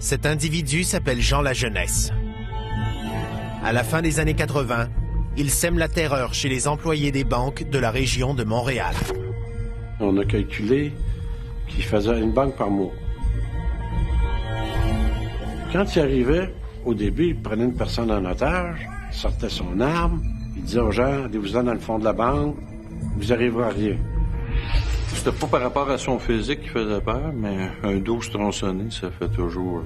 Cet individu s'appelle Jean Lajeunesse. À la fin des années 80, il sème la terreur chez les employés des banques de la région de Montréal. On a calculé qu'il faisait une banque par mois. Quand il arrivait, au début, il prenait une personne en otage, sortait son arme, il disait aux gens, allez-vous-en dans le fond de la banque, vous n'arriverez à rien. C'était pas par rapport à son physique qui faisait peur, mais un dos tronçonné, ça fait toujours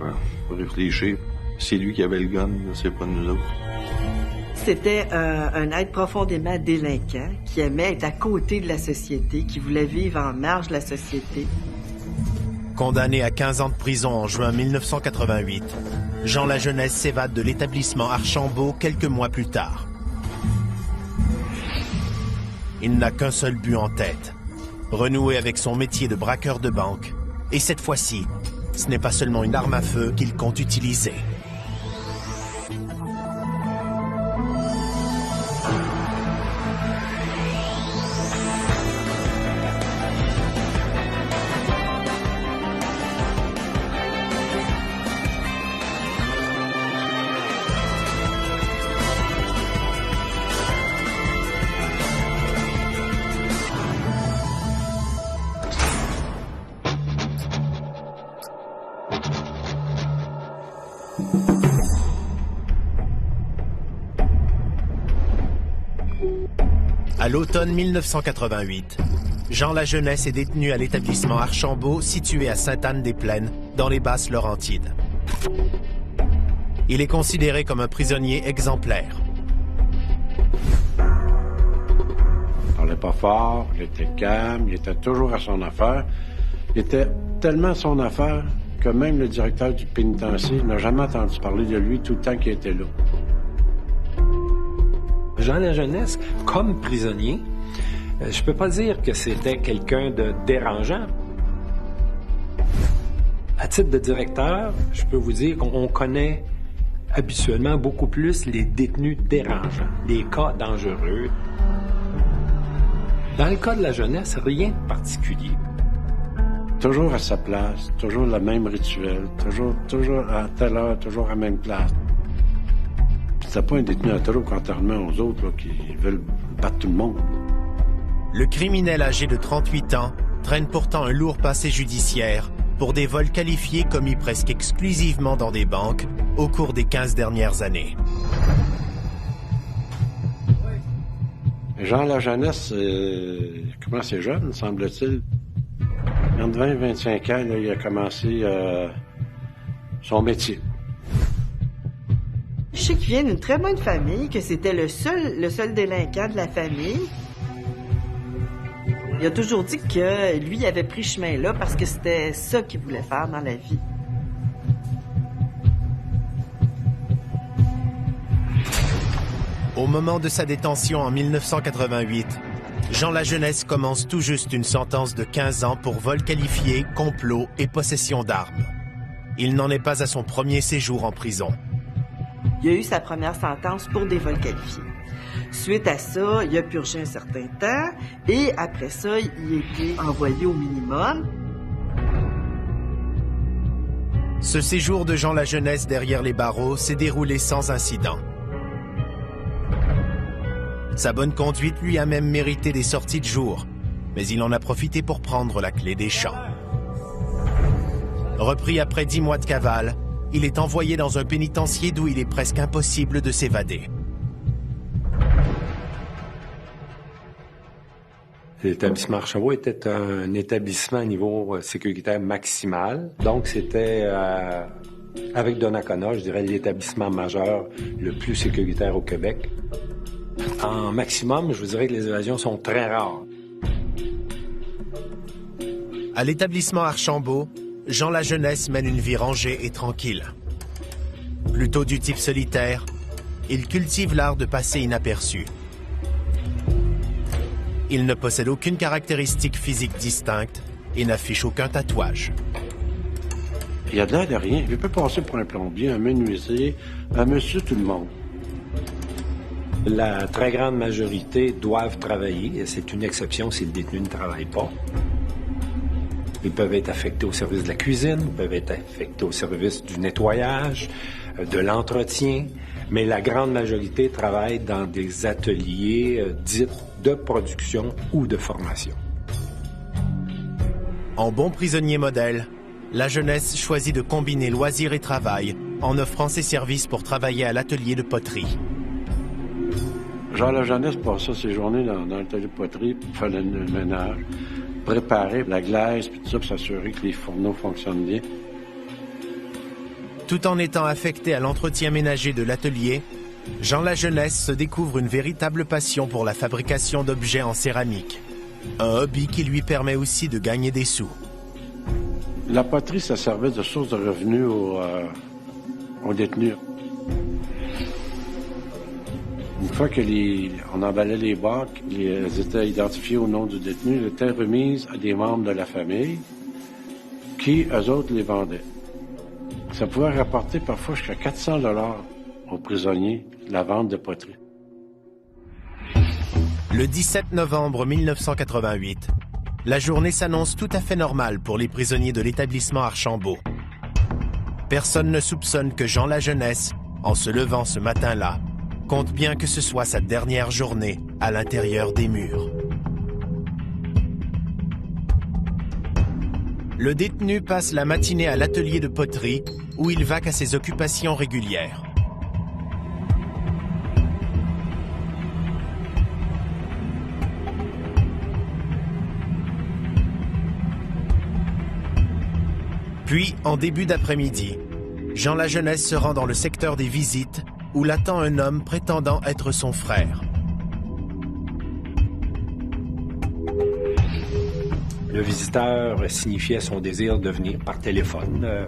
réfléchir. C'est lui qui avait le gun, c'est pas nous autres. C'était un être profondément délinquant qui aimait être à côté de la société, qui voulait vivre en marge de la société. Condamné à 15 ans de prison en juin 1988, Jean Lajeunesse s'évade de l'établissement Archambault quelques mois plus tard. Il n'a qu'un seul but en tête, renouer avec son métier de braqueur de banque. Et cette fois-ci, ce n'est pas seulement une arme à feu qu'il compte utiliser. À l'automne 1988, Jean Lajeunesse est détenu à l'établissement Archambault situé à Sainte-Anne-des-Plaines, dans les Basses-Laurentides. Il est considéré comme un prisonnier exemplaire. Il parlait pas fort, il était calme, il était toujours à son affaire. Il était tellement à son affaire que même le directeur du pénitencier n'a jamais entendu parler de lui tout le temps qu'il était là. Jean Lajeunesse, comme prisonnier, je peux pas dire que c'était quelqu'un de dérangeant. À titre de directeur, je peux vous dire qu'on connaît habituellement beaucoup plus les détenus dérangeants, les cas dangereux. Dans le cas de la jeunesse, rien de particulier. Toujours à sa place, toujours le même rituel, toujours à telle heure, toujours à la même place. C'était pas un détenu à trop contrairement aux autres là, qui veulent battre tout le monde. Le criminel âgé de 38 ans traîne pourtant un lourd passé judiciaire pour des vols qualifiés commis presque exclusivement dans des banques au cours des 15 dernières années. Jean Lajeunesse, comment c'est jeune, semble-t-il. Entre 20 et 25 ans, là, il a commencé son métier. Je sais qu'il vient d'une très bonne famille, que c'était le seul délinquant de la famille. Il a toujours dit que lui avait pris ce chemin-là parce que c'était ça qu'il voulait faire dans la vie. Au moment de sa détention en 1988, Jean Lajeunesse commence tout juste une sentence de 15 ans pour vol qualifié, complot et possession d'armes. Il n'en est pas à son premier séjour en prison. Il a eu sa première sentence pour des vols qualifiés. Suite à ça, il a purgé un certain temps et après ça, il a été envoyé au minimum. Ce séjour de Jean Lajeunesse derrière les barreaux s'est déroulé sans incident. Sa bonne conduite lui a même mérité des sorties de jour, mais il en a profité pour prendre la clé des champs. Repris après 10 mois de cavale, il est envoyé dans un pénitencier d'où il est presque impossible de s'évader. L'établissement Archambault était un établissement à niveau sécuritaire maximal. Donc, c'était, avec Donnacona, je dirais, l'établissement majeur le plus sécuritaire au Québec. En maximum, je vous dirais que les évasions sont très rares. À l'établissement Archambault, Jean Lajeunesse mène une vie rangée et tranquille. Plutôt du type solitaire, il cultive l'art de passer inaperçu. Il ne possède aucune caractéristique physique distincte et n'affiche aucun tatouage. Il a de l'air de rien. Il peut passer pour un plombier, un menuisier, un monsieur tout le monde. La très grande majorité doivent travailler. C'est une exception si le détenu ne travaille pas. Ils peuvent être affectés au service de la cuisine, ils peuvent être affectés au service du nettoyage, de l'entretien, mais la grande majorité travaille dans des ateliers dits de production ou de formation. En bon prisonnier modèle, la jeunesse choisit de combiner loisirs et travail en offrant ses services pour travailler à l'atelier de poterie. Jean La Jeunesse passait ses journées dans l'atelier de poterie pour faire le ménage, préparer la glaise, puis tout ça, pour s'assurer que les fourneaux fonctionnent bien. Tout en étant affecté à l'entretien ménager de l'atelier, Jean La Jeunesse se découvre une véritable passion pour la fabrication d'objets en céramique. Un hobby qui lui permet aussi de gagner des sous. La poterie, ça servait de source de revenus aux détenus. Une fois que on emballait les bacs, elles étaient identifiées au nom du détenu, elles étaient remises à des membres de la famille qui, eux autres, les vendaient. Ça pouvait rapporter parfois jusqu'à 400 $ aux prisonniers, la vente de poterie. Le 17 novembre 1988, la journée s'annonce tout à fait normale pour les prisonniers de l'établissement Archambault. Personne ne soupçonne que Jean La Jeunesse, en se levant ce matin-là, compte bien que ce soit sa dernière journée à l'intérieur des murs. Le détenu passe la matinée à l'atelier de poterie où il vaque à ses occupations régulières. Puis, en début d'après-midi, Jean La Jeunesse se rend dans le secteur des visites où l'attend un homme prétendant être son frère. Le visiteur signifiait son désir de venir par téléphone.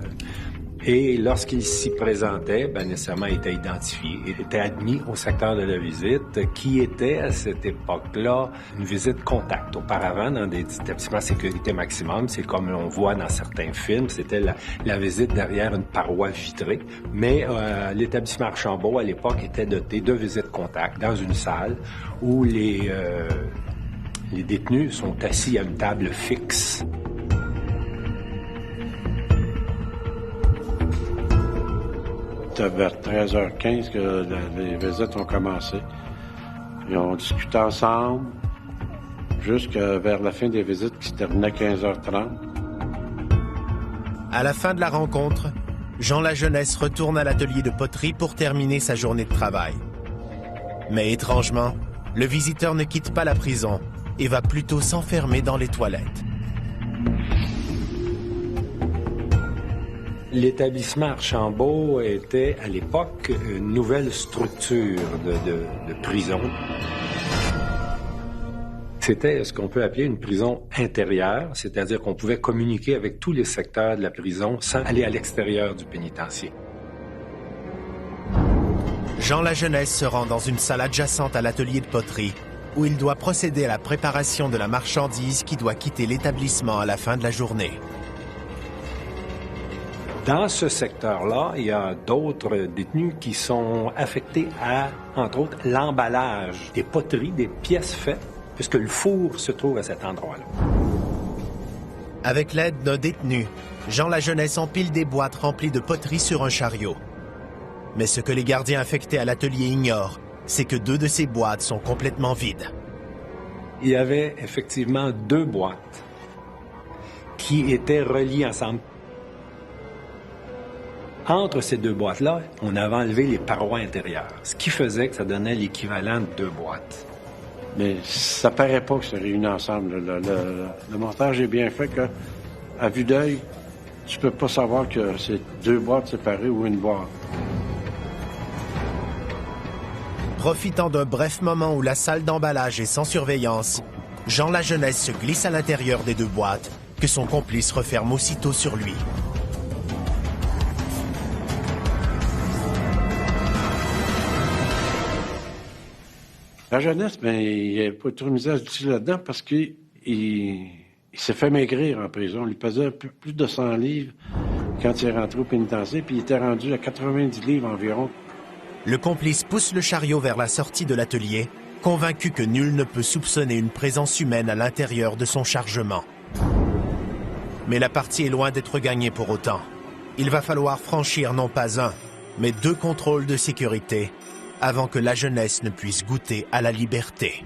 Et lorsqu'il s'y présentait, nécessairement il était identifié. Il était admis au secteur de la visite, qui était à cette époque-là une visite contact. Auparavant, dans des établissements de sécurité maximum, c'est comme on voit dans certains films, c'était la visite derrière une paroi vitrée. Mais l'établissement Archambault, à l'époque, était doté de visites contact dans une salle où les détenus sont assis à une table fixe. C'était vers 13h15 que les visites ont commencé. Ils ont discuté ensemble jusqu'à vers la fin des visites qui se terminaient à 15h30. À la fin de la rencontre, Jean La Jeunesse retourne à l'atelier de poterie pour terminer sa journée de travail. Mais étrangement, le visiteur ne quitte pas la prison et va plutôt s'enfermer dans les toilettes. L'établissement Archambault était, à l'époque, une nouvelle structure de prison. C'était ce qu'on peut appeler une prison intérieure, c'est-à-dire qu'on pouvait communiquer avec tous les secteurs de la prison sans aller à l'extérieur du pénitencier. Jean La Jeunesse se rend dans une salle adjacente à l'atelier de poterie où il doit procéder à la préparation de la marchandise qui doit quitter l'établissement à la fin de la journée. Dans ce secteur-là, il y a d'autres détenus qui sont affectés à, entre autres, l'emballage des poteries, des pièces faites, puisque le four se trouve à cet endroit-là. Avec l'aide d'un détenu, Jean La Jeunesse empile des boîtes remplies de poterie sur un chariot. Mais ce que les gardiens affectés à l'atelier ignorent, c'est que 2 de ces boîtes sont complètement vides. Il y avait effectivement 2 boîtes qui étaient reliées ensemble. Entre ces 2 boîtes-là, on avait enlevé les parois intérieures, ce qui faisait que ça donnait l'équivalent de 2 boîtes. Mais ça paraît pas que c'est réuni ensemble. Le montage est bien fait que, à vue d'œil, tu peux pas savoir que c'est 2 boîtes séparées ou une boîte. Profitant d'un bref moment où la salle d'emballage est sans surveillance, Jean La Jeunesse se glisse à l'intérieur des 2 boîtes que son complice referme aussitôt sur lui. La Jeunesse, il n'a pas trop misé à se là-dedans parce qu'il s'est fait maigrir en prison. Il pesait plus de 100 livres quand il est rentré au pénitencier, puis il était rendu à 90 livres environ. Le complice pousse le chariot vers la sortie de l'atelier, convaincu que nul ne peut soupçonner une présence humaine à l'intérieur de son chargement. Mais la partie est loin d'être gagnée pour autant. Il va falloir franchir non pas un, mais 2 contrôles de sécurité avant que la jeunesse ne puisse goûter à la liberté.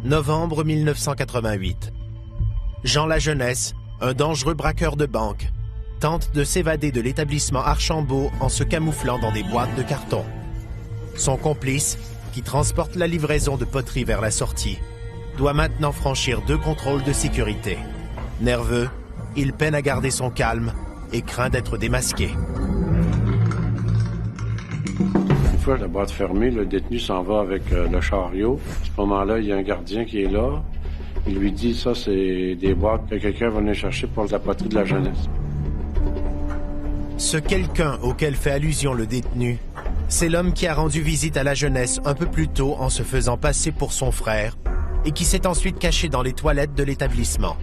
Novembre 1988. Jean Lajeunesse, un dangereux braqueur de banque, tente de s'évader de l'établissement Archambault en se camouflant dans des boîtes de carton. Son complice, qui transporte la livraison de poterie vers la sortie, doit maintenant franchir 2 contrôles de sécurité. Nerveux, il peine à garder son calme et craint d'être démasqué. Une fois la boîte fermée, le détenu s'en va avec le chariot. À ce moment-là, il y a un gardien qui est là. Il lui dit, ça, c'est des boîtes que quelqu'un va venir chercher pour la poterie de la jeunesse. Ce quelqu'un auquel fait allusion le détenu, c'est l'homme qui a rendu visite à la jeunesse un peu plus tôt en se faisant passer pour son frère et qui s'est ensuite caché dans les toilettes de l'établissement.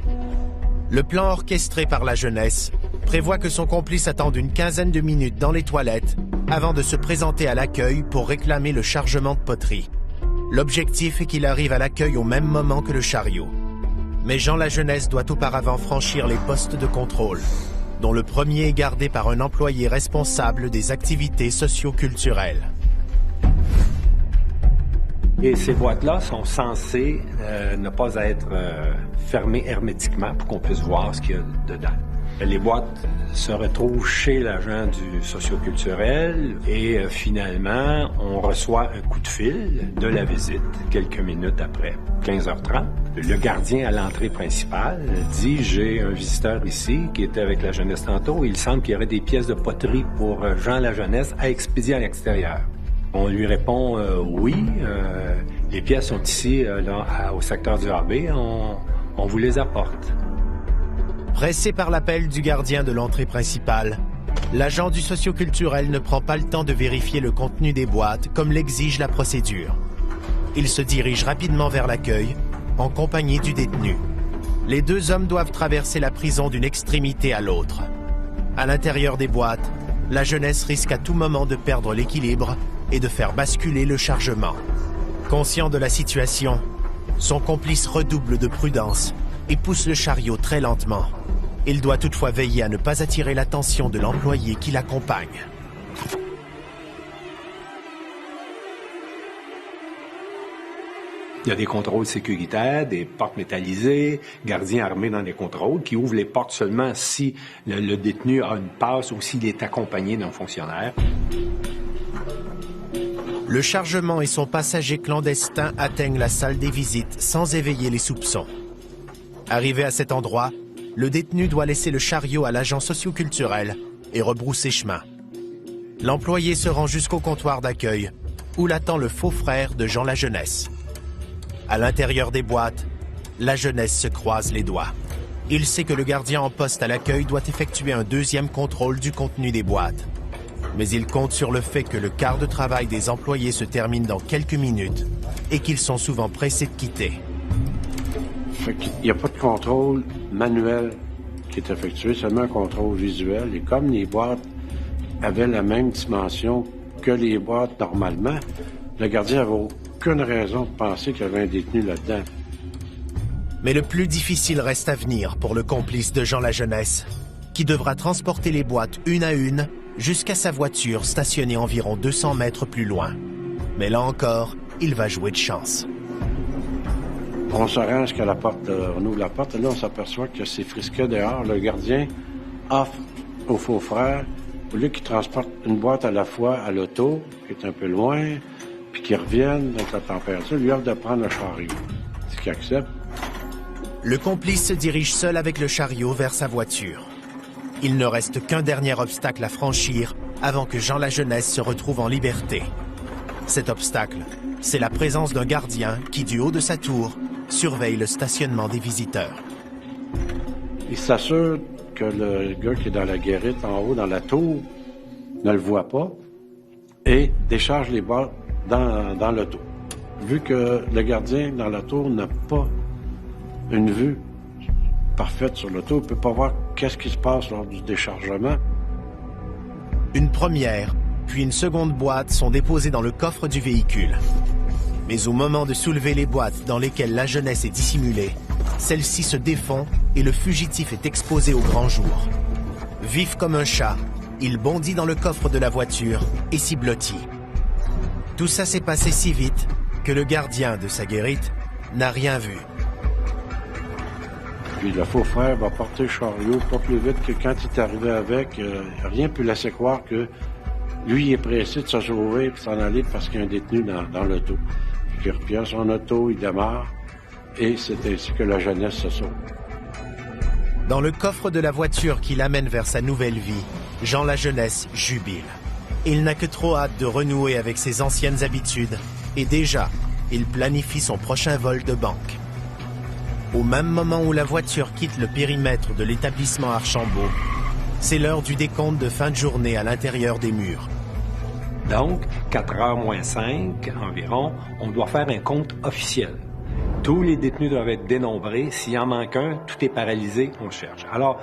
Le plan orchestré par la jeunesse prévoit que son complice attende une quinzaine de minutes dans les toilettes avant de se présenter à l'accueil pour réclamer le chargement de poterie. L'objectif est qu'il arrive à l'accueil au même moment que le chariot. Mais Jean Lajeunesse doit auparavant franchir les postes de contrôle, dont le premier est gardé par un employé responsable des activités socio-culturelles. Et ces boîtes-là sont censées ne pas être fermées hermétiquement pour qu'on puisse voir ce qu'il y a dedans. Les boîtes se retrouvent chez l'agent du socio-culturel et finalement, on reçoit un coup de fil de la visite quelques minutes après, 15h30. Le gardien à l'entrée principale dit « J'ai un visiteur ici qui était avec la jeunesse tantôt. Il semble qu'il y aurait des pièces de poterie pour Jean Lajeunesse à expédier à l'extérieur. » On lui répond oui, les pièces sont ici au secteur du AB, on vous les apporte. Pressé par l'appel du gardien de l'entrée principale, l'agent du socio-culturel ne prend pas le temps de vérifier le contenu des boîtes comme l'exige la procédure. Il se dirige rapidement vers l'accueil, en compagnie du détenu. Les 2 hommes doivent traverser la prison d'une extrémité à l'autre. À l'intérieur des boîtes, la jeunesse risque à tout moment de perdre l'équilibre et de faire basculer le chargement. Conscient de la situation, son complice redouble de prudence et pousse le chariot très lentement. Il doit toutefois veiller à ne pas attirer l'attention de l'employé qui l'accompagne. Il y a des contrôles sécuritaires, des portes métallisées, gardiens armés dans les contrôles qui ouvrent les portes seulement si le détenu a une passe ou s'il est accompagné d'un fonctionnaire. Le chargement et son passager clandestin atteignent la salle des visites sans éveiller les soupçons. Arrivé à cet endroit, le détenu doit laisser le chariot à l'agent socio-culturel et rebrousser chemin. L'employé se rend jusqu'au comptoir d'accueil, où l'attend le faux frère de Jean Lajeunesse. À l'intérieur des boîtes, la jeunesse se croise les doigts. Il sait que le gardien en poste à l'accueil doit effectuer un 2e contrôle du contenu des boîtes. Mais il compte sur le fait que le quart de travail des employés se termine dans quelques minutes et qu'ils sont souvent pressés de quitter. Fait qu'il n'y a pas de contrôle manuel qui est effectué, seulement un contrôle visuel. Et comme les boîtes avaient la même dimension que les boîtes normalement, le gardien n'avait aucune raison de penser qu'il y avait un détenu là-dedans. Mais le plus difficile reste à venir pour le complice de Jean Lajeunesse, qui devra transporter les boîtes une à une jusqu'à sa voiture stationnée environ 200 mètres plus loin. Mais là encore, il va jouer de chance. On se rend jusqu'à la porte, on ouvre la porte, et là, on s'aperçoit que c'est frisquet dehors. Le gardien offre au faux frère, au lieu qu'il transporte une boîte à la fois à l'auto, qui est un peu loin, puis qu'il revienne avec la température, lui offre de prendre le chariot. Ce qu'il accepte. Le complice se dirige seul avec le chariot vers sa voiture. Il ne reste qu'un dernier obstacle à franchir avant que Jean Lajeunesse se retrouve en liberté. Cet obstacle, c'est la présence d'un gardien qui, du haut de sa tour, surveille le stationnement des visiteurs. Il s'assure que le gars qui est dans la guérite en haut, dans la tour, ne le voit pas et décharge les boîtes dans l'auto. Vu que le gardien dans la tour n'a pas une vue parfaite sur l'auto, il ne peut pas voir qu'est-ce qui se passe lors du déchargement. Une première, puis une seconde boîte sont déposées dans le coffre du véhicule. Mais au moment de soulever les boîtes dans lesquelles la jeunesse est dissimulée, celles-ci se défont et le fugitif est exposé au grand jour. Vif comme un chat, il bondit dans le coffre de la voiture et s'y blottit. Tout ça s'est passé si vite que le gardien de sa guérite n'a rien vu. Puis le faux frère va porter le chariot pas plus vite que quand il est arrivé avec. Rien ne peut laisser croire que lui, il est pressé de se sauver et de s'en aller parce qu'il y a un détenu dans l'auto. Puis il repère son auto, il démarre et c'est ainsi que la jeunesse se sauve. Dans le coffre de la voiture qui l'amène vers sa nouvelle vie, Jean la jeunesse jubile. Il n'a que trop hâte de renouer avec ses anciennes habitudes et déjà, il planifie son prochain vol de banque. Au même moment où la voiture quitte le périmètre de l'établissement Archambault, c'est l'heure du décompte de fin de journée à l'intérieur des murs. Donc, 4h moins 5 environ, on doit faire un compte officiel. Tous les détenus doivent être dénombrés. S'il en manque un, tout est paralysé, on cherche. Alors,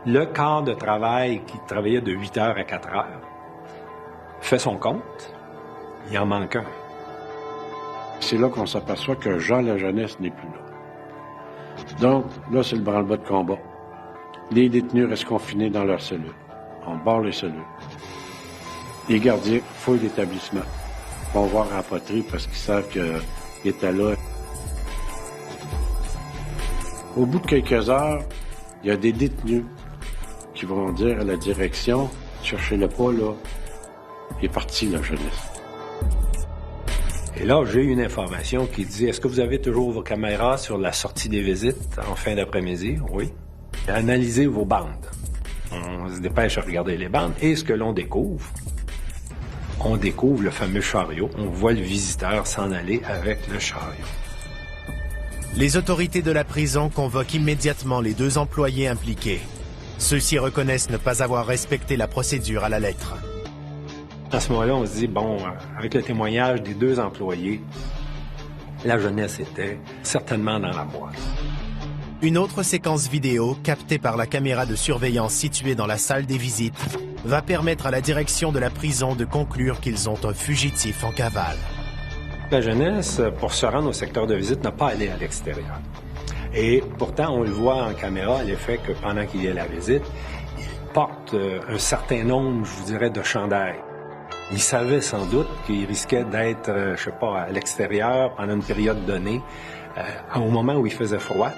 le quart de travail qui travaillait de 8h à 4h fait son compte, il en manque un. C'est là qu'on s'aperçoit que Jean la jeunesse n'est plus là. Donc, là, c'est le branle-bas de combat. Les détenus restent confinés dans leurs cellules. On barre les cellules. Les gardiens fouillent l'établissement. Ils vont voir à la poterie parce qu'ils savent qu'il était là. Au bout de quelques heures, il y a des détenus qui vont dire à la direction, cherchez-le pas, là. Il est parti, la jeunesse. Et là, j'ai une information qui dit, est-ce que vous avez toujours vos caméras sur la sortie des visites en fin d'après-midi? Oui. Analysez vos bandes. On se dépêche à regarder les bandes. Et ce que l'on découvre, on découvre le fameux chariot. On voit le visiteur s'en aller avec le chariot. Les autorités de la prison convoquent immédiatement les 2 employés impliqués. Ceux-ci reconnaissent ne pas avoir respecté la procédure à la lettre. À ce moment-là, on se dit, bon, avec le témoignage des 2 employés, la jeunesse était certainement dans la boîte. Une autre séquence vidéo, captée par la caméra de surveillance située dans la salle des visites, va permettre à la direction de la prison de conclure qu'ils ont un fugitif en cavale. La jeunesse, pour se rendre au secteur de visite, n'a pas allé à l'extérieur. Et pourtant, on le voit en caméra, l'effet que pendant qu'il y a la visite, il porte un certain nombre, je vous dirais, de chandails. Il savait sans doute qu'il risquait d'être, je sais pas, à l'extérieur pendant une période donnée, au moment où il faisait froid.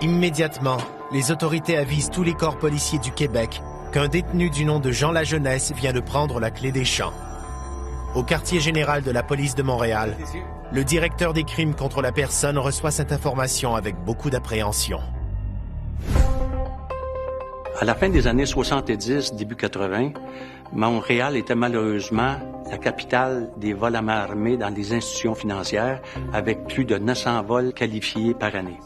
Immédiatement, les autorités avisent tous les corps policiers du Québec qu'un détenu du nom de Jean la jeunesse vient de prendre la clé des champs. Au quartier général de la police de Montréal, le directeur des crimes contre la personne reçoit cette information avec beaucoup d'appréhension. À la fin des années 70, début 80, Montréal était malheureusement la capitale des vols à main armée dans les institutions financières, avec plus de 900 vols qualifiés par année.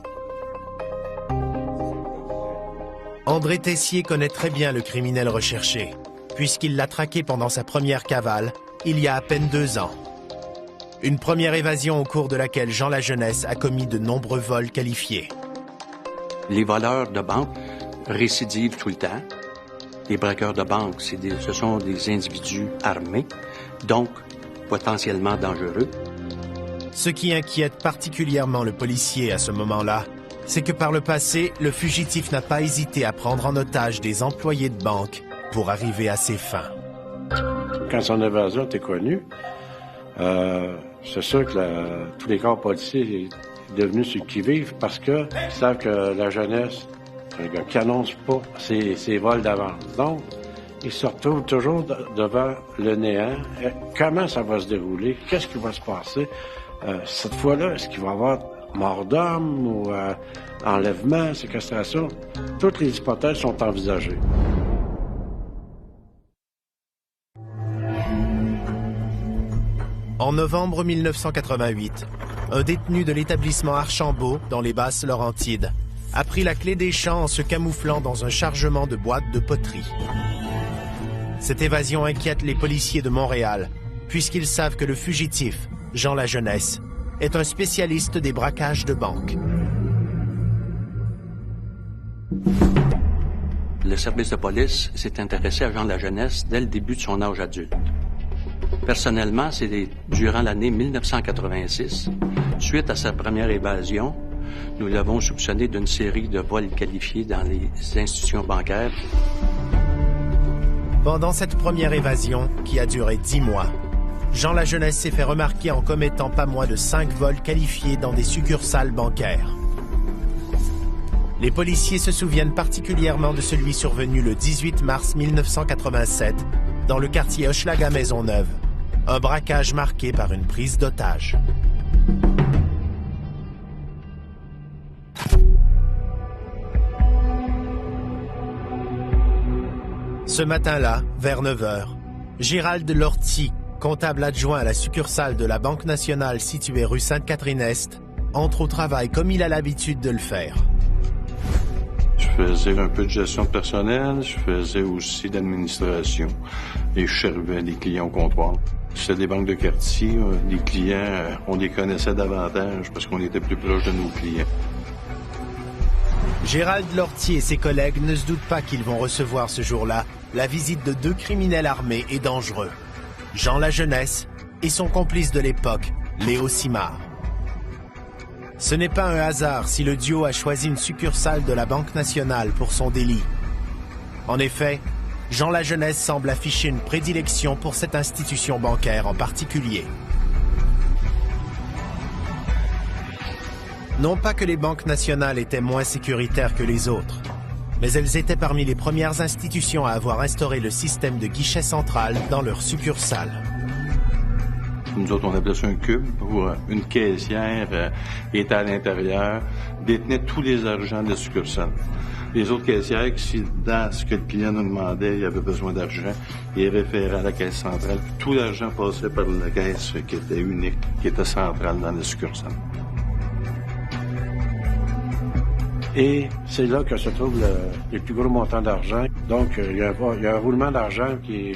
André Tessier connaît très bien le criminel recherché, puisqu'il l'a traqué pendant sa première cavale, il y a à peine 2 ans. Une première évasion au cours de laquelle Jean la jeunesse a commis de nombreux vols qualifiés. Les voleurs de banque récidivent tout le temps. Les braqueurs de banque, ce sont des individus armés, donc potentiellement dangereux. Ce qui inquiète particulièrement le policier à ce moment-là, c'est que par le passé, le fugitif n'a pas hésité à prendre en otage des employés de banque pour arriver à ses fins. Quand son évasion était connue, c'est sûr que tous les corps policiers sont devenus sur le qui-vive parce qu'ils savent que la jeunesse, c'est un gars qui n'annonce pas ses vols d'avance. Donc, ils se retrouvent toujours devant le néant. Comment ça va se dérouler? Qu'est-ce qui va se passer? Cette fois-là, est-ce qu'il va y avoir mort d'homme ou enlèvement, séquestration? Toutes les hypothèses sont envisagées. En novembre 1988, un détenu de l'établissement Archambault, dans les Basses-Laurentides, a pris la clé des champs en se camouflant dans un chargement de boîtes de poterie. Cette évasion inquiète les policiers de Montréal, puisqu'ils savent que le fugitif, Jean la jeunesse, est un spécialiste des braquages de banque. Le service de police s'est intéressé à Jean la jeunesse dès le début de son âge adulte. Personnellement, c'est durant l'année 1986, suite à sa première évasion, nous l'avons soupçonné d'une série de vols qualifiés dans les institutions bancaires. Pendant cette première évasion, qui a duré 10 mois, Jean Lajeunesse s'est fait remarquer en commettant pas moins de 5 vols qualifiés dans des succursales bancaires. Les policiers se souviennent particulièrement de celui survenu le 18 mars 1987 dans le quartier Hochelaga-Maisonneuve, un braquage marqué par une prise d'otage. Ce matin-là, vers 9 h, Gérald Lortie, comptable adjoint à la succursale de la Banque nationale située rue Sainte-Catherine-Est, entre au travail comme il a l'habitude de le faire. Je faisais un peu de gestion de personnel, je faisais aussi d'administration et je servais des clients au comptoir. C'était des banques de quartier, les clients, on les connaissait davantage parce qu'on était plus proche de nos clients. Gérald Lortie et ses collègues ne se doutent pas qu'ils vont recevoir ce jour-là la visite de 2 criminels armés et dangereux, Jean Lajeunesse et son complice de l'époque, Léo Simard. Ce n'est pas un hasard si le duo a choisi une succursale de la Banque nationale pour son délit. En effet, Jean Lajeunesse semble afficher une prédilection pour cette institution bancaire en particulier. Non pas que les banques nationales étaient moins sécuritaires que les autres, mais elles étaient parmi les premières institutions à avoir instauré le système de guichet central dans leurs succursales. Nous autres, on appelait ça un cube, où une caissière était à l'intérieur, détenait tous les argents de la succursale. Les autres caissières, si dans ce que le client nous demandait, il avait besoin d'argent, il référait à la caisse centrale. Tout l'argent passait par la caisse qui était unique, qui était centrale dans la succursale. Et c'est là que se trouve le plus gros montant d'argent. Donc, il y a un roulement d'argent qui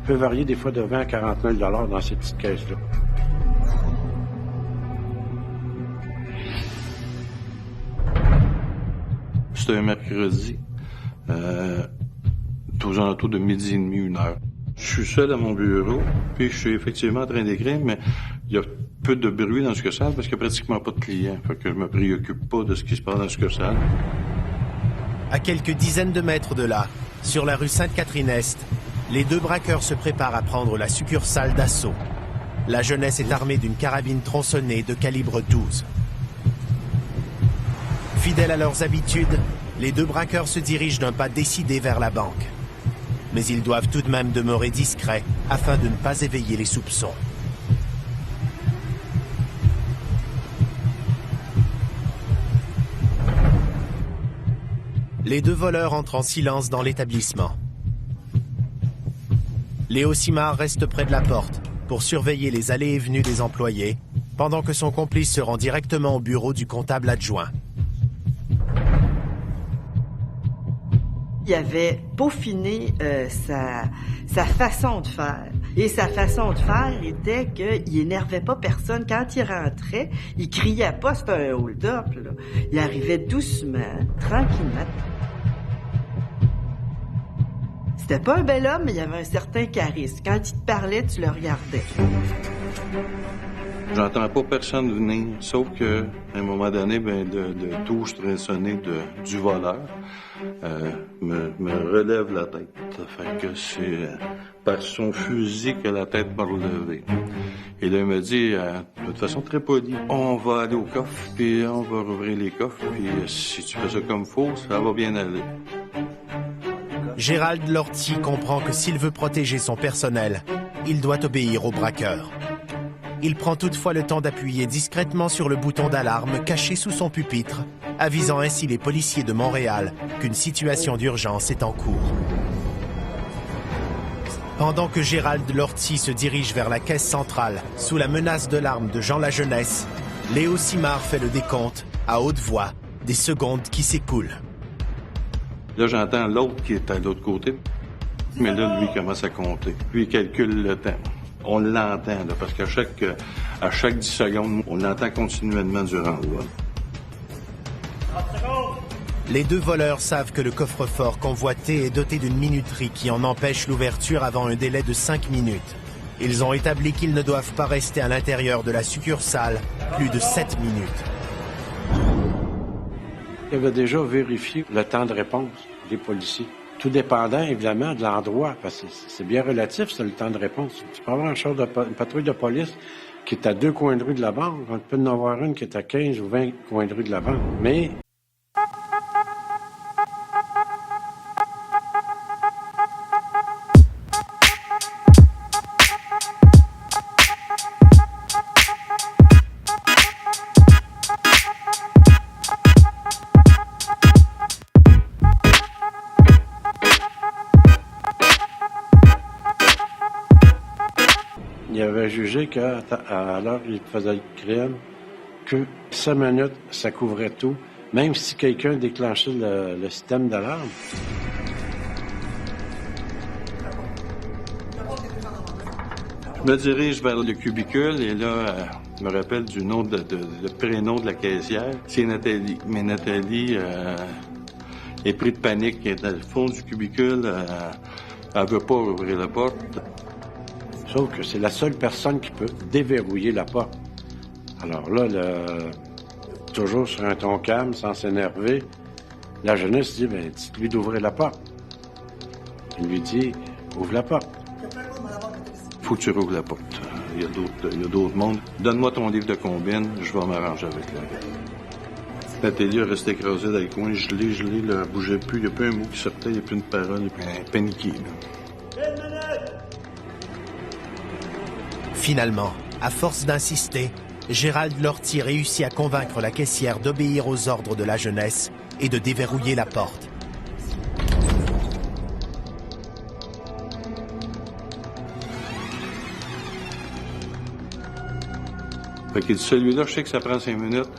peut varier des fois de 20 à 40 000 $ dans ces petites caisses-là. C'était un mercredi, aux alentours de 12h30, 1h. Je suis seul à mon bureau, puis je suis effectivement en train d'écrire, mais il y a peu de bruit dans le succursale parce qu'il n'y a pratiquement pas de clients. Fait que je me préoccupe pas de ce qui se passe dans le succursale. À quelques dizaines de mètres de là, sur la rue Sainte-Catherine-Est, les 2 braqueurs se préparent à prendre la succursale d'assaut. La jeunesse est armée d'une carabine tronçonnée de calibre 12. Fidèles à leurs habitudes, les 2 braqueurs se dirigent d'un pas décidé vers la banque. Mais ils doivent tout de même demeurer discrets afin de ne pas éveiller les soupçons. Les 2 voleurs entrent en silence dans l'établissement. Léo Simard reste près de la porte pour surveiller les allées et venues des employés, pendant que son complice se rend directement au bureau du comptable adjoint. Il avait peaufiné sa façon de faire. Et sa façon de faire était qu'il énervait pas personne. Quand il rentrait, il criait pas, c'était un hold-up, là. Il arrivait doucement, tranquillement. C'était pas un bel homme, mais il avait un certain charisme. Quand il te parlait, tu le regardais. J'entends pas personne venir, sauf que à un moment donné, le touche tronçonné du voleur me relève la tête. Ça fait que c'est par son fusil que la tête m'a relevé. Et là, il me dit, de toute façon très poli, on va aller au coffre, puis on va rouvrir les coffres, puis si tu fais ça comme faut, ça va bien aller. Gérald Lortie comprend que s'il veut protéger son personnel, il doit obéir au braqueur. Il prend toutefois le temps d'appuyer discrètement sur le bouton d'alarme caché sous son pupitre, avisant ainsi les policiers de Montréal qu'une situation d'urgence est en cours. Pendant que Gérald Lortie se dirige vers la caisse centrale sous la menace de l'arme de Jean Lajeunesse, Léo Simard fait le décompte, à haute voix, des secondes qui s'écoulent. Là, j'entends l'autre qui est à l'autre côté, mais là, lui, il commence à compter. Lui, il calcule le temps. On l'entend, là, parce qu'à chaque 10 secondes, on l'entend continuellement durant le vol. Les 2 voleurs savent que le coffre-fort convoité est doté d'une minuterie qui en empêche l'ouverture avant un délai de 5 minutes. Ils ont établi qu'ils ne doivent pas rester à l'intérieur de la succursale plus de 7 minutes. Il avait déjà vérifié le temps de réponse des policiers. Tout dépendant, évidemment, de l'endroit, parce que c'est bien relatif, c'est le temps de réponse. Tu peux avoir une patrouille de police qui est à 2 coins de rue de la banque. On peut en avoir une qui est à 15 ou 20 coins de rue de la banque. Mais il avait jugé qu'à l'heure où il faisait le crime, que 5 minutes, ça couvrait tout, même si quelqu'un déclenchait le système d'alarme. Je me dirige vers le cubicule et là, je me rappelle du nom le prénom de la caissière. C'est Nathalie. Mais Nathalie est prise de panique. Elle est dans le fond du cubicule. Elle veut pas ouvrir la porte. Sauf que c'est la seule personne qui peut déverrouiller la porte. Alors là, toujours sur un ton calme, sans s'énerver, la jeunesse dit, ben, dites-lui d'ouvrir la porte. Il lui dit, ouvre la porte. Faut que tu rouvres la porte. Il y a d'autres mondes. Donne-moi ton livre de combine, je vais m'arranger avec elle. Nathalie a resté écrasée dans le coin, gelée, elle bougeait plus, il n'y a plus un mot qui sortait, il n'y a plus une parole, elle est paniquée. Finalement, à force d'insister, Gérald Lortie réussit à convaincre la caissière d'obéir aux ordres de la jeunesse et de déverrouiller la porte. Fait qu'il dit, celui-là, je sais que ça prend 5 minutes.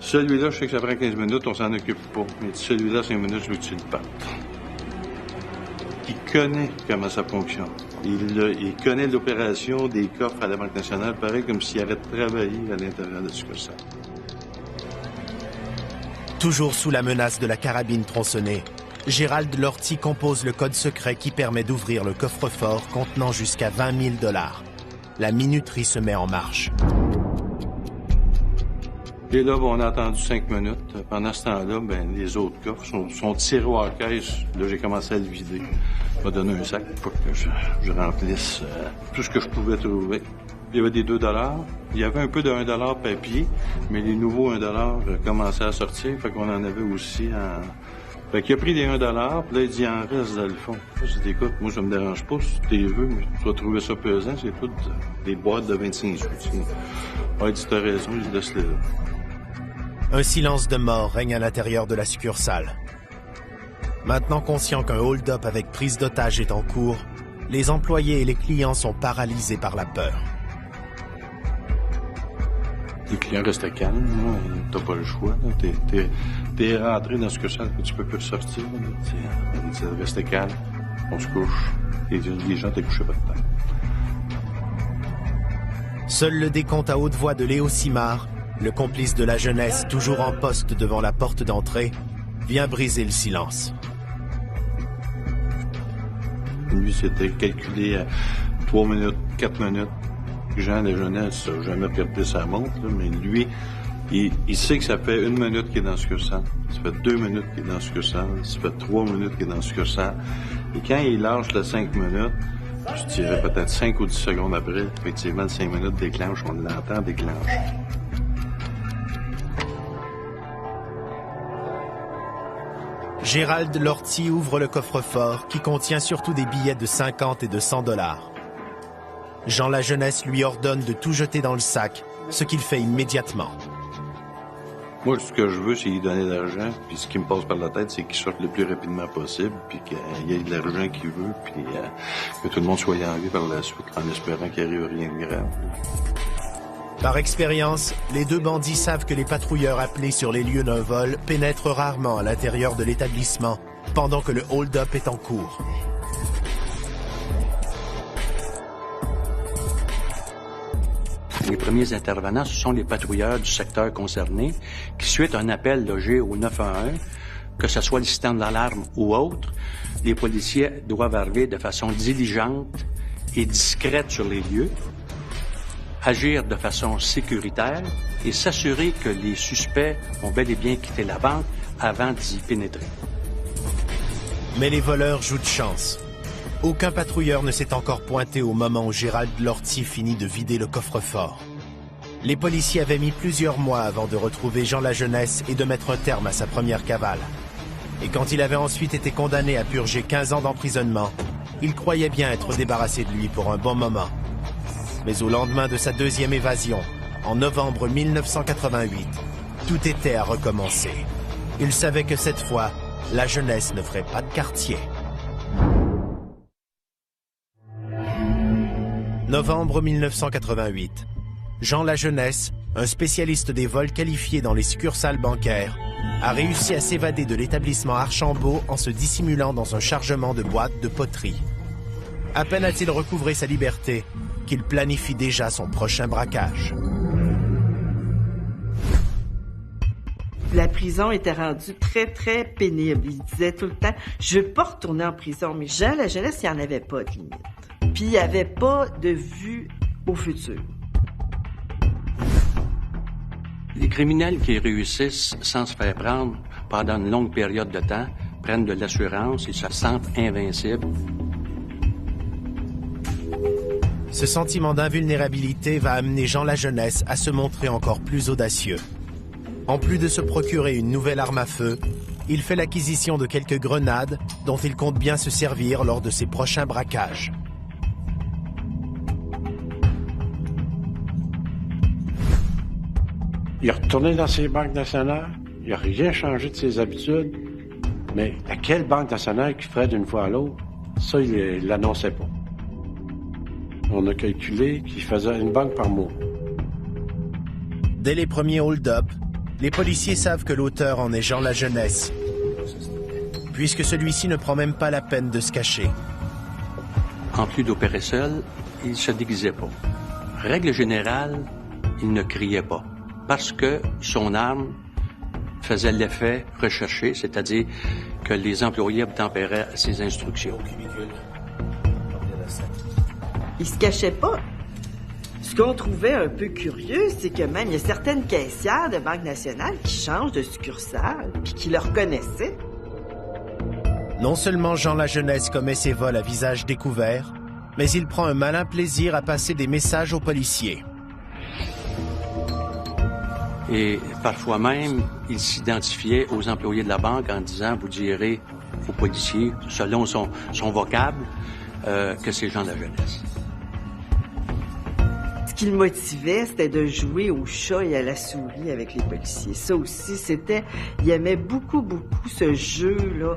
Celui-là, je sais que ça prend 15 minutes, on s'en occupe pas. Mais celui-là, 5 minutes, je veux que tu le partes. Il connaît comment ça fonctionne. Il connaît l'opération des coffres à la Banque nationale, pareil comme s'il avait travaillé à l'intérieur de ce succursale. Toujours sous la menace de la carabine tronçonnée, Gérald Lortie compose le code secret qui permet d'ouvrir le coffre-fort contenant jusqu'à 20 000 $. La minuterie se met en marche. Et là, on a attendu 5 minutes. Pendant ce temps-là, les autres coffres sont tirés à la caisse. Là, j'ai commencé à le vider. Il m'a donné un sac pour que je remplisse tout ce que je pouvais trouver. Il y avait des 2 $. Il y avait un peu de 1 $ papier, mais les nouveaux 1 $ commençaient à sortir. Fait qu'on en avait aussi en... Fait qu'il a pris les 1 $, puis là, il dit, il en reste dans le fond. J'ai dit, écoute, moi, ça me dérange pas si tu les veux, mais tu vas trouver ça pesant. C'est toutes des boîtes de 25 sous. Il dit, t'as raison, il laisse-les là. Un silence de mort règne à l'intérieur de la succursale. Maintenant conscient qu'un hold-up avec prise d'otage est en cours, les employés et les clients sont paralysés par la peur. Les clients restaient calmes, t'as pas le choix. T'es rentré dans la succursale, tu peux plus sortir. Restez calme, on se couche. Les gens t'es couché par terre. Seul le décompte à haute voix de Léo Simard, le complice de la jeunesse toujours en poste devant la porte d'entrée, vient briser le silence. Lui, c'était calculé à 3 minutes, 4 minutes. Jean de jeunesse n'a jamais regardé sa montre, là, mais lui, il sait que ça fait 1 minute qu'il est dans le succursale. Ça fait 2 minutes qu'il est dans le succursale. Ça fait 3 minutes qu'il est dans le succursale. Et quand il lâche le 5 minutes, je dirais peut-être 5 ou 10 secondes après, effectivement, le 5 minutes déclenche, on l'entend déclenche. Gérald Lortie ouvre le coffre-fort qui contient surtout des billets de 50 et de 100 $. Jean Lajeunesse lui ordonne de tout jeter dans le sac, ce qu'il fait immédiatement. Moi, ce que je veux, c'est lui donner de l'argent, puis ce qui me passe par la tête, c'est qu'il sorte le plus rapidement possible, puis qu'il y ait de l'argent qu'il veut, puis que tout le monde soit en vie par la suite, en espérant qu'il arrive rien de grave. Par expérience, les deux bandits savent que les patrouilleurs appelés sur les lieux d'un vol pénètrent rarement à l'intérieur de l'établissement, pendant que le hold-up est en cours. Les premiers intervenants, ce sont les patrouilleurs du secteur concerné qui, suite à un appel logé au 911, que ce soit le système d'alarme ou autre, les policiers doivent arriver de façon diligente et discrète sur les lieux, agir de façon sécuritaire et s'assurer que les suspects ont bel et bien quitté la banque avant d'y pénétrer. Mais les voleurs jouent de chance. Aucun patrouilleur ne s'est encore pointé au moment où Gérald Lortie finit de vider le coffre-fort. Les policiers avaient mis plusieurs mois avant de retrouver Jean Lajeunesse et de mettre un terme à sa première cavale. Et quand il avait ensuite été condamné à purger 15 ans d'emprisonnement, ils croyaient bien être débarrassés de lui pour un bon moment. Mais au lendemain de sa deuxième évasion, en novembre 1988, tout était à recommencer. Ils savaient que cette fois, Lajeunesse ne ferait pas de quartier. Novembre 1988. Jean Lajeunesse, un spécialiste des vols qualifiés dans les succursales bancaires, a réussi à s'évader de l'établissement Archambault en se dissimulant dans un chargement de boîtes de poterie. À peine a-t-il recouvré sa liberté qu'il planifie déjà son prochain braquage. La prison était rendue très, très pénible. Il disait tout le temps, je veux pas retourner en prison. Mais Jean Lajeunesse, il n'y en avait pas de limite. Puis il n'y avait pas de vue au futur. Les criminels qui réussissent sans se faire prendre pendant une longue période de temps prennent de l'assurance et se sentent invincibles. Ce sentiment d'invulnérabilité va amener Jean Lajeunesse à se montrer encore plus audacieux. En plus de se procurer une nouvelle arme à feu, il fait l'acquisition de quelques grenades dont il compte bien se servir lors de ses prochains braquages. Il est retourné dans ses banques nationales, il n'a rien changé de ses habitudes, mais à quelle banque nationale qu'il ferait d'une fois à l'autre, ça, il ne l'annonçait pas. On a calculé qu'il faisait une banque par mois. Dès les premiers hold-up, les policiers savent que l'auteur en est Jean Lajeunesse, puisque celui-ci ne prend même pas la peine de se cacher. En plus d'opérer seul, il ne se déguisait pas. Règle générale, il ne criait pas, parce que son arme faisait l'effet recherché, c'est-à-dire que les employés obtempéraient à ses instructions. Il se cachait pas. Ce qu'on trouvait un peu curieux, c'est que même il y a certaines caissières de Banque nationale qui changent de succursale puis qui le reconnaissaient. Non seulement Jean Lajeunesse commet ses vols à visage découvert, mais il prend un malin plaisir à passer des messages aux policiers. Et parfois même, il s'identifiait aux employés de la banque en disant, vous direz aux policiers, selon son vocable, que c'est Jean Lajeunesse. Ce qui le motivait, c'était de jouer au chat et à la souris avec les policiers. Ça aussi, il aimait beaucoup ce jeu-là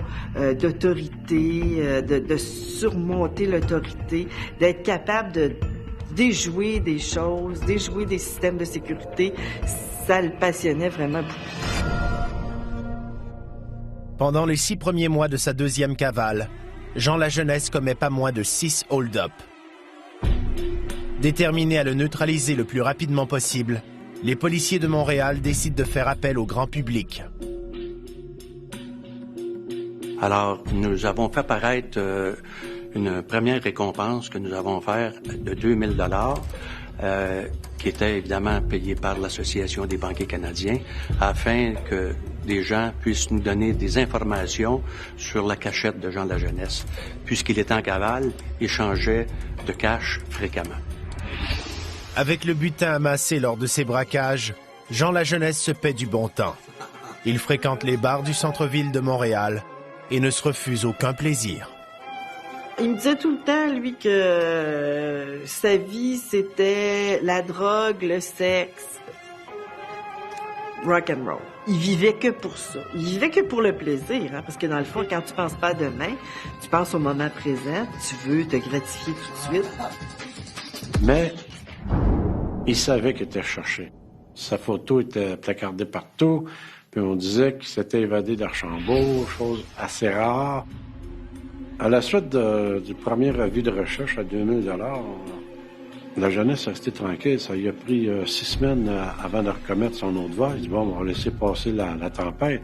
d'autorité, de surmonter l'autorité, d'être capable de déjouer des choses, déjouer des systèmes de sécurité. Ça le passionnait vraiment beaucoup. Pendant les 6 premiers mois de sa deuxième cavale, Jean Lajeunesse commet pas moins de 6 hold-up. Déterminés à le neutraliser le plus rapidement possible, les policiers de Montréal décident de faire appel au grand public. Alors, nous avons fait paraître une première récompense que nous avons offerte de 2000 $, qui était évidemment payée par l'Association des banquiers canadiens, afin que des gens puissent nous donner des informations sur la cachette de Jean Lajeunesse. Puisqu'il était en cavale, il changeait de cache fréquemment. Avec le butin amassé lors de ses braquages, Jean Lajeunesse se paie du bon temps. Il fréquente les bars du centre-ville de Montréal et ne se refuse aucun plaisir. Il me disait tout le temps, lui, que sa vie, c'était la drogue, le sexe, rock and roll. Il vivait que pour ça. Il vivait que pour le plaisir, hein, parce que dans le fond, quand tu penses pas à demain, tu penses au moment présent, tu veux te gratifier tout de suite. Mais il savait qu'il était recherché. Sa photo était placardée partout, puis on disait qu'il s'était évadé d'Archambault, chose assez rare. À la suite du premier avis de recherche à 2000 $, Lajeunesse est resté tranquille. Ça lui a pris 6 semaines avant de recommettre son autre vol. Il dit, bon, on va laisser passer la tempête.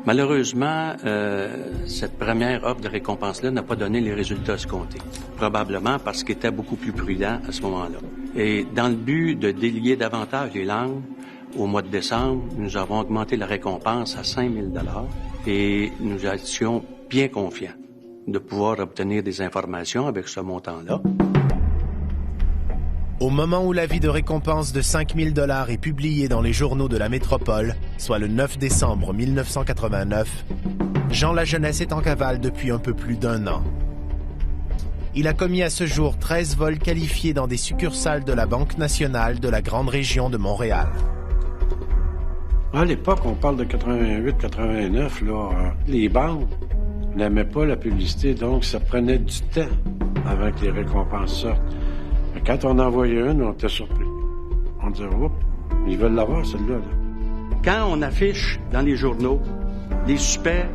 Malheureusement, cette première offre de récompense-là n'a pas donné les résultats escomptés. Probablement parce qu'il était beaucoup plus prudent à ce moment-là. Et dans le but de délier davantage les langues, au mois de décembre, nous avons augmenté la récompense à 5 000 $ et nous étions bien confiants de pouvoir obtenir des informations avec ce montant-là. Au moment où l'avis de récompense de 5 000 $ est publié dans les journaux de la métropole, soit le 9 décembre 1989, Jean Lajeunesse est en cavale depuis un peu plus d'1 an. Il a commis à ce jour 13 vols qualifiés dans des succursales de la Banque nationale de la grande région de Montréal. À l'époque, on parle de 88-89, là, les banques n'aimaient pas la publicité, donc ça prenait du temps avant que les récompenses sortent. Mais quand on envoyait une, on était surpris. On disait, oups, ils veulent l'avoir, celle-là. Là. Quand on affiche dans les journaux les suspects,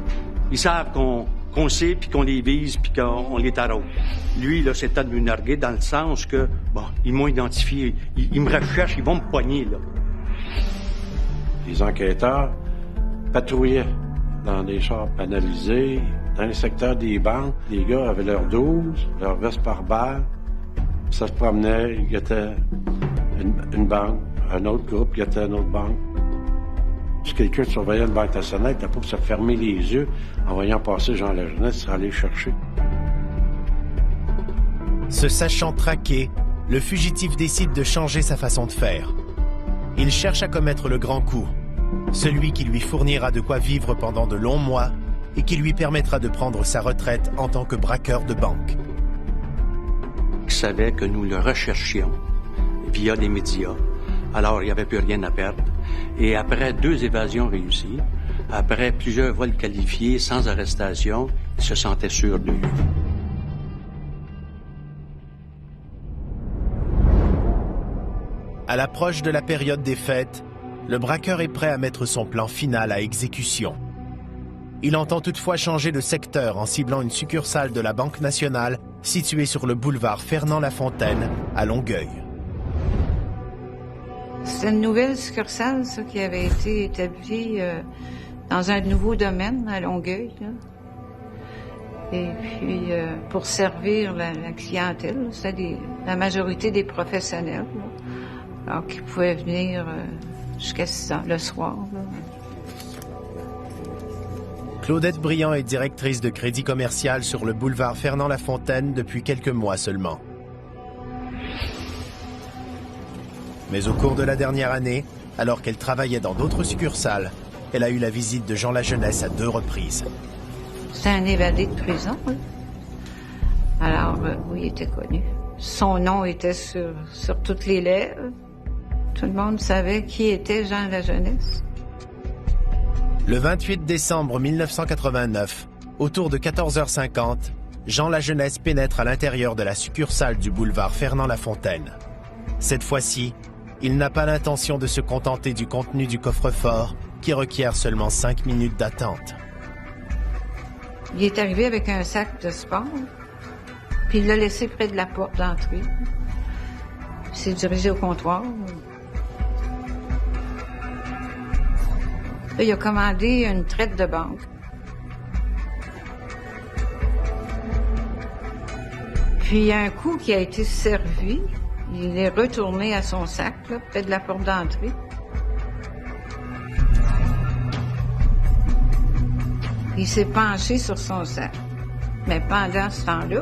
ils savent qu'on sait, puis qu'on les vise, puis qu'on les taraude. Lui, là, c'était de nous narguer dans le sens que, bon, ils m'ont identifié, ils me recherchent, ils vont me pogner, là. Les enquêteurs patrouillaient dans des chars banalisés, dans les secteurs des banques. Les gars avaient leur 12, leur veste par balle. Ça se promenait, ils guettaient une banque, un autre groupe guettait une autre banque. Si quelqu'un surveillait une banque nationale, il n'était pas pour se fermer les yeux en voyant passer Jean Lajeunesse aller chercher. Se sachant traqué, le fugitif décide de changer sa façon de faire. Il cherche à commettre le grand coup, celui qui lui fournira de quoi vivre pendant de longs mois et qui lui permettra de prendre sa retraite en tant que braqueur de banque. Il savait que nous le recherchions via les médias, alors il n'y avait plus rien à perdre. Et après 2 évasions réussies, après plusieurs vols qualifiés sans arrestation, il se sentait sûr de lui. À l'approche de la période des fêtes, le braqueur est prêt à mettre son plan final à exécution. Il entend toutefois changer de secteur en ciblant une succursale de la Banque nationale située sur le boulevard Fernand-Lafontaine à Longueuil. C'est une nouvelle succursale, ça, qui avait été établie dans un nouveau domaine à Longueuil, là. Et puis, pour servir la clientèle, c'est la majorité des professionnels, là. Alors qu'ils pouvaient venir jusqu'à 6 ans le soir, là. Claudette Briand est directrice de crédit commercial sur le boulevard Fernand-Lafontaine depuis quelques mois seulement. Mais au cours de la dernière année, alors qu'elle travaillait dans d'autres succursales, elle a eu la visite de Jean Lajeunesse à 2 reprises. C'est un évadé de prison, oui. Alors, oui, il était connu. Son nom était sur toutes les lèvres. Tout le monde savait qui était Jean Lajeunesse. Le 28 décembre 1989, autour de 14h50, Jean Lajeunesse pénètre à l'intérieur de la succursale du boulevard Fernand-Lafontaine. Cette fois-ci, il n'a pas l'intention de se contenter du contenu du coffre-fort qui requiert seulement 5 minutes d'attente. Il est arrivé avec un sac de sport, puis il l'a laissé près de la porte d'entrée. Il s'est dirigé au comptoir. Là, il a commandé une traite de banque. Puis il y a un coup qui a été servi. Il est retourné à son sac, là, près de la porte d'entrée. Il s'est penché sur son sac. Mais pendant ce temps-là,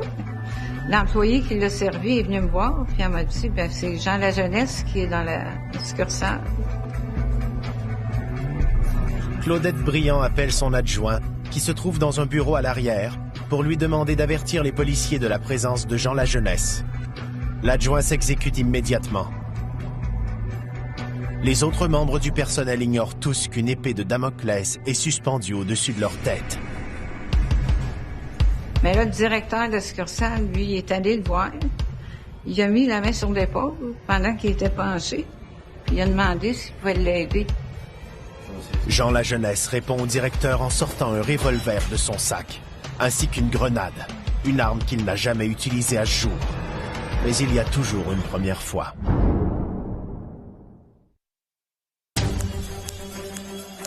l'employé qui l'a servi est venu me voir, puis elle m'a dit, ben c'est Jean Lajeunesse qui est dans la succursale. Claudette Briand appelle son adjoint, qui se trouve dans un bureau à l'arrière, pour lui demander d'avertir les policiers de la présence de Jean Lajeunesse. L'adjoint s'exécute immédiatement. Les autres membres du personnel ignorent tous qu'une épée de Damoclès est suspendue au-dessus de leur tête. Mais là, le directeur de la succursale, lui, il est allé le voir. Il a mis la main sur l'épaule pendant qu'il était penché, puis il a demandé s'il pouvait l'aider. Jean Lajeunesse répond au directeur en sortant un revolver de son sac, ainsi qu'une grenade, une arme qu'il n'a jamais utilisée à ce jour. Mais il y a toujours une première fois.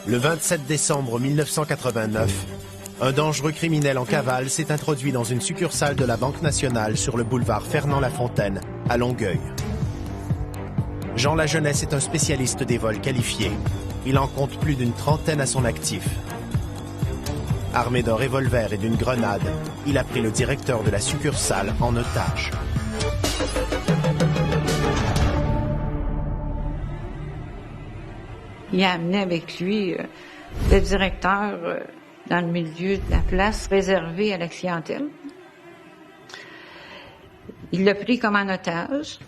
Le 27 décembre 1989, un dangereux criminel en cavale s'est introduit dans une succursale de la Banque nationale sur le boulevard Fernand-Lafontaine, à Longueuil. Jean Lajeunesse est un spécialiste des vols qualifiés. Il en compte plus d'une trentaine à son actif. Armé d'un revolver et d'une grenade, il a pris le directeur de la succursale en otage. Il a amené avec lui le directeur dans le milieu de la place réservée à la clientèle. Il l'a pris comme en otage,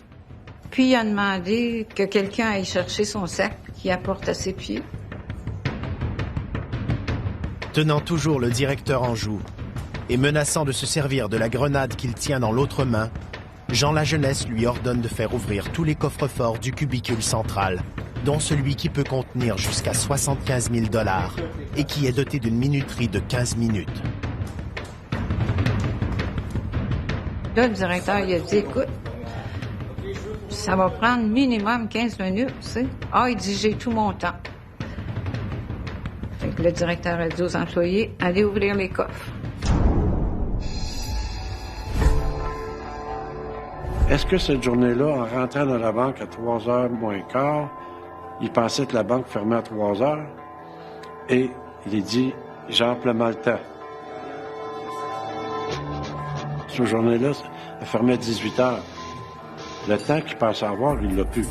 puis il a demandé que quelqu'un aille chercher son sac qu'il apporte à ses pieds. Tenant toujours le directeur en joue et menaçant de se servir de la grenade qu'il tient dans l'autre main, Jean Lajeunesse lui ordonne de faire ouvrir tous les coffres-forts du cubicule central, dont celui qui peut contenir jusqu'à 75 000 $ et qui est doté d'une minuterie de 15 minutes. Là, le directeur, il a dit, écoute, ça va prendre minimum 15 minutes, tu sais. Ah, il dit, j'ai tout mon temps. Fait que le directeur a dit aux employés, allez ouvrir les coffres. Est-ce que cette journée-là, en rentrant dans la banque à 3h moins quart, il pensait que la banque fermait à 3h et il a dit « j'ai amplement le temps ». Cette journée-là, elle fermait à 18h. Le temps qu'il pensait avoir, il l'a plus.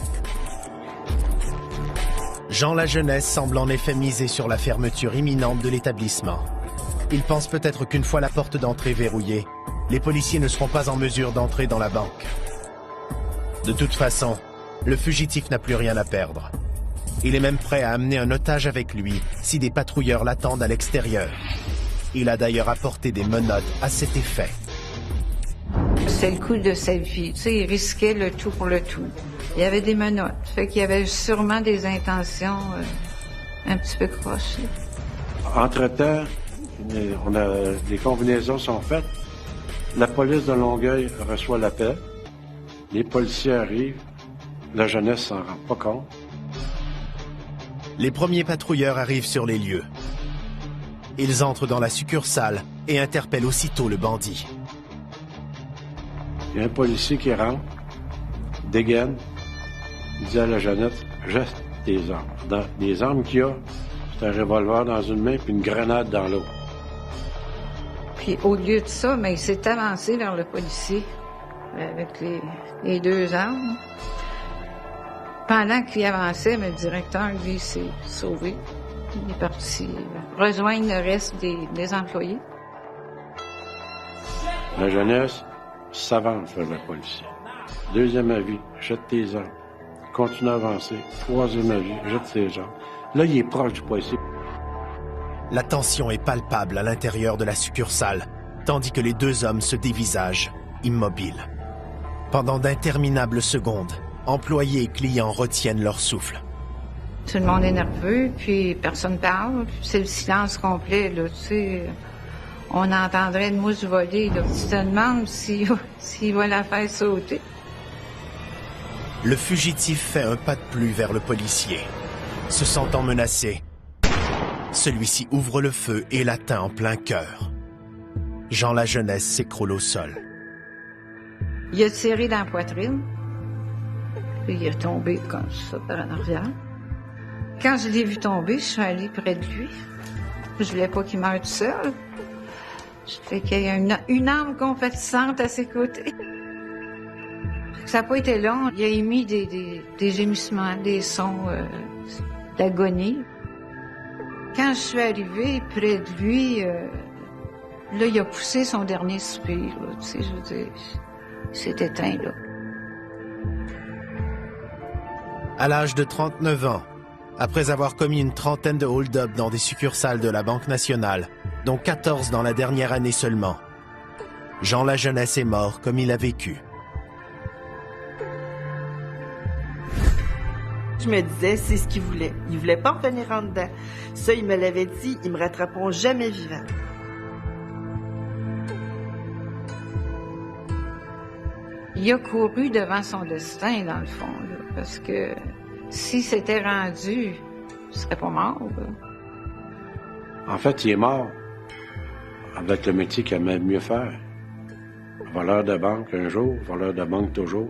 Jean Lajeunesse semble en effet miser sur la fermeture imminente de l'établissement. Il pense peut-être qu'une fois la porte d'entrée verrouillée, les policiers ne seront pas en mesure d'entrer dans la banque. De toute façon, le fugitif n'a plus rien à perdre. Il est même prêt à amener un otage avec lui si des patrouilleurs l'attendent à l'extérieur. Il a d'ailleurs apporté des menottes à cet effet. C'est le coup de sa vie. Tu sais, il risquait le tout pour le tout. Il y avait des menottes. Fait qu'il y avait sûrement des intentions un petit peu croches. Entre-temps, les combinaisons sont faites. La police de Longueuil reçoit l'appel. Les policiers arrivent. La jeunesse s'en rend pas compte. Les premiers patrouilleurs arrivent sur les lieux. Ils entrent dans la succursale et interpellent aussitôt le bandit. Il y a un policier qui rentre, dégaine, il dit à la jeunesse, jette tes armes. Les armes qu'il y a, c'est un revolver dans une main puis une grenade dans l'autre. Puis au lieu de ça, mais il s'est avancé vers le policier avec les deux armes. Pendant qu'il avançait, mais le directeur, lui, s'est sauvé. Il est parti rejoindre le reste des employés. La jeunesse s'avance vers le policier. Deuxième avis, jette tes armes. Continue à avancer. Troisième avis, jette tes armes. Là, il est proche du policier. La tension est palpable à l'intérieur de la succursale, tandis que les deux hommes se dévisagent, immobiles. Pendant d'interminables secondes, employés et clients retiennent leur souffle. Tout le monde est nerveux, puis personne parle. C'est le silence complet, là, tu sais. On entendrait une mouche voler, là. Tu te demandes s'il va la faire sauter. Le fugitif fait un pas de plus vers le policier. Se sentant menacé, celui-ci ouvre le feu et l'atteint en plein cœur. Jean Lajeunesse s'écroule au sol. Il a tiré dans la poitrine. Puis il est tombé comme ça par en arrière. Quand je l'ai vu tomber, je suis allée près de lui. Je voulais pas qu'il meure tout seul. Je fais qu'il y a une arme compatissante à ses côtés. Ça n'a pas été long. Il a émis des gémissements, des sons d'agonie. Quand je suis arrivée près de lui, là, il a poussé son dernier soupir. Là, tu sais, je veux dire, il s'est éteint, là. À l'âge de 39 ans, après avoir commis une trentaine de hold-up dans des succursales de la Banque nationale, dont 14 dans la dernière année seulement, Jean Lajeunesse est mort comme il a vécu. Je me disais, c'est ce qu'il voulait. Il voulait pas revenir en dedans. Ça, il me l'avait dit, ils me rattraperont jamais vivant. Il a couru devant son destin, dans le fond, là, parce que s'il s'était rendu, il serait pas mort, là. En fait, il est mort avec le métier qu'il aimait mieux faire. Voleur de banque un jour, voleur de banque toujours.